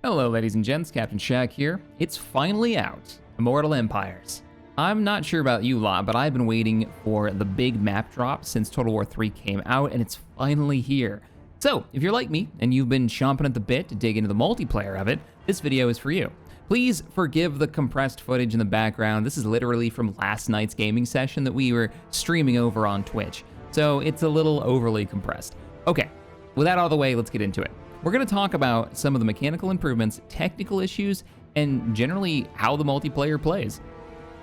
Hello ladies and gents, Captain Shaq here. It's finally out, Immortal Empires. I'm not sure about you lot, but I've been waiting for the big map drop since Total War 3 came out, and it's finally here. So, if you're like me, and you've been chomping at the bit to dig into the multiplayer of it, this video is for you. Please forgive the compressed footage in the background. This is literally from last night's gaming session that we were streaming over on Twitch, so it's a little overly compressed. Okay, with that out of the way, let's get into it. We're going to talk about some of the mechanical improvements, technical issues, and generally how the multiplayer plays.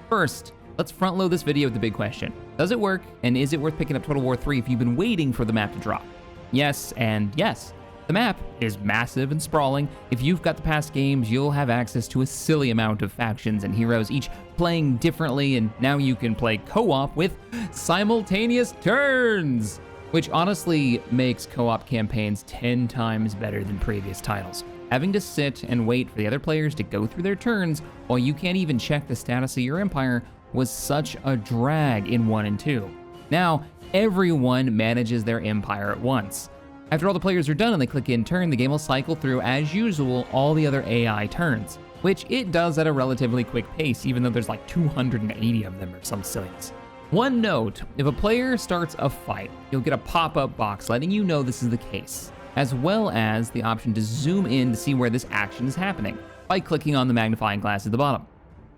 First, let's front load this video with the big question. Does it work, and is it worth picking up Total War 3 if you've been waiting for the map to drop? Yes, and yes. The map is massive and sprawling. If you've got the past games, you'll have access to a silly amount of factions and heroes, each playing differently, and now you can play co-op with Simultaneous Turns, which honestly makes co-op campaigns 10 times better than previous titles. Having to sit and wait for the other players to go through their turns while you can't even check the status of your empire was such a drag in 1 and 2. Now, everyone manages their empire at once. After all the players are done and they click in turn, the game will cycle through, as usual, all the other AI turns, which it does at a relatively quick pace, even though there's like 280 of them or some silliness. One note, if a player starts a fight, you'll get a pop-up box letting you know this is the case, as well as the option to zoom in to see where this action is happening by clicking on the magnifying glass at the bottom.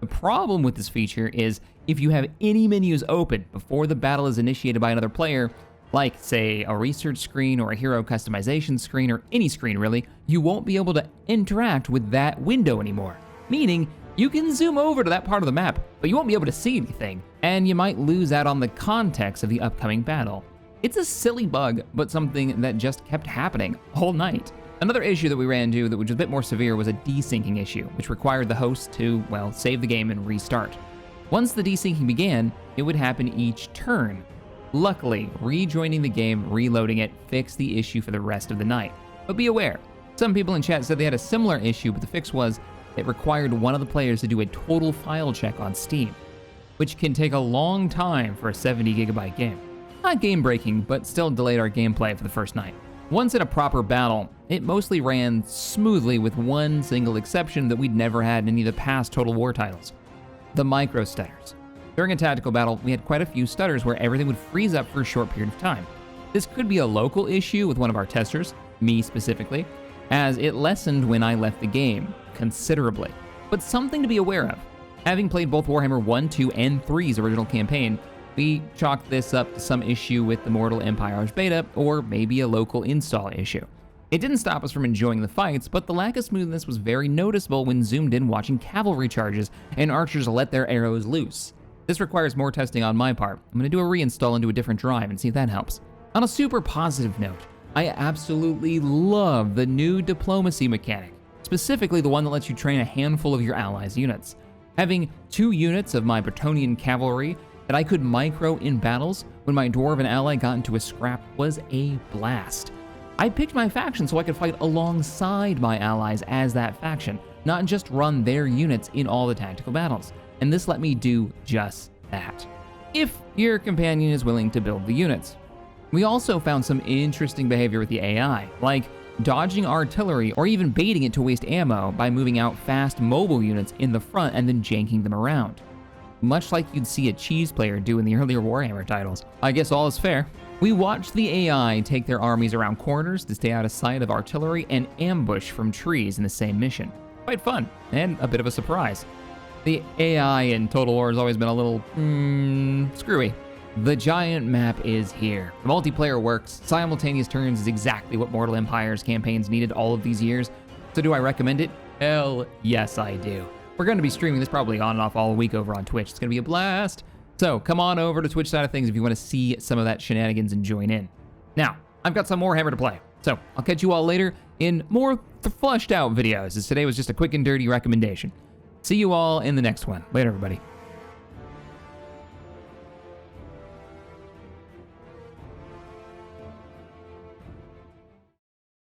The problem with this feature is if you have any menus open before the battle is initiated by another player, like say a research screen or a hero customization screen or any screen really, you won't be able to interact with that window anymore, meaning you can zoom over to that part of the map, but you won't be able to see anything, and you might lose out on the context of the upcoming battle. It's a silly bug, but something that just kept happening all night. Another issue that we ran into that was a bit more severe was a desyncing issue, which required the host to, well, save the game and restart. Once the desyncing began, it would happen each turn. Luckily, rejoining the game, reloading it, fixed the issue for the rest of the night. But be aware, some people in chat said they had a similar issue, but the fix was it required one of the players to do a total file check on Steam, which can take a long time for a 70GB game. Not game-breaking, but still delayed our gameplay for the first night. Once in a proper battle, it mostly ran smoothly with one single exception that we'd never had in any of the past Total War titles: the micro stutters. During a tactical battle, we had quite a few stutters where everything would freeze up for a short period of time. This could be a local issue with one of our testers, me specifically, as it lessened when I left the game considerably, but something to be aware of. Having played both Warhammer 1, 2, and 3's original campaign, we chalked this up to some issue with the Immortal Empires beta, or maybe a local install issue. It didn't stop us from enjoying the fights, but the lack of smoothness was very noticeable when zoomed in watching cavalry charges and archers let their arrows loose. This requires more testing on my part. I'm going to do a reinstall into a different drive and see if that helps. On a super positive note, I absolutely love the new diplomacy mechanic, specifically the one that lets you train a handful of your allies' units. Having 2 units of my Bretonnian cavalry that I could micro in battles when my dwarven ally got into a scrap was a blast. I picked my faction so I could fight alongside my allies as that faction, not just run their units in all the tactical battles, and this let me do just that, if your companion is willing to build the units. We also found some interesting behavior with the AI, like dodging artillery or even baiting it to waste ammo by moving out fast mobile units in the front and then janking them around, much like you'd see a cheese player do in the earlier Warhammer titles. I guess all is fair. We watched the AI take their armies around corners to stay out of sight of artillery and ambush from trees in the same mission. Quite fun, and a bit of a surprise. The AI in Total War has always been a little, screwy. The giant map is here. The multiplayer works. Simultaneous Turns is exactly what Immortal Empires campaigns needed all of these years. So do I recommend it? Hell yes, I do. We're going to be streaming this probably on and off all week over on Twitch. It's going to be a blast. So come on over to Twitch side of things if you want to see some of that shenanigans and join in. Now, I've got some more Warhammer to play. So I'll catch you all later in more fleshed out videos, as today was just a quick and dirty recommendation. See you all in the next one. Later, everybody.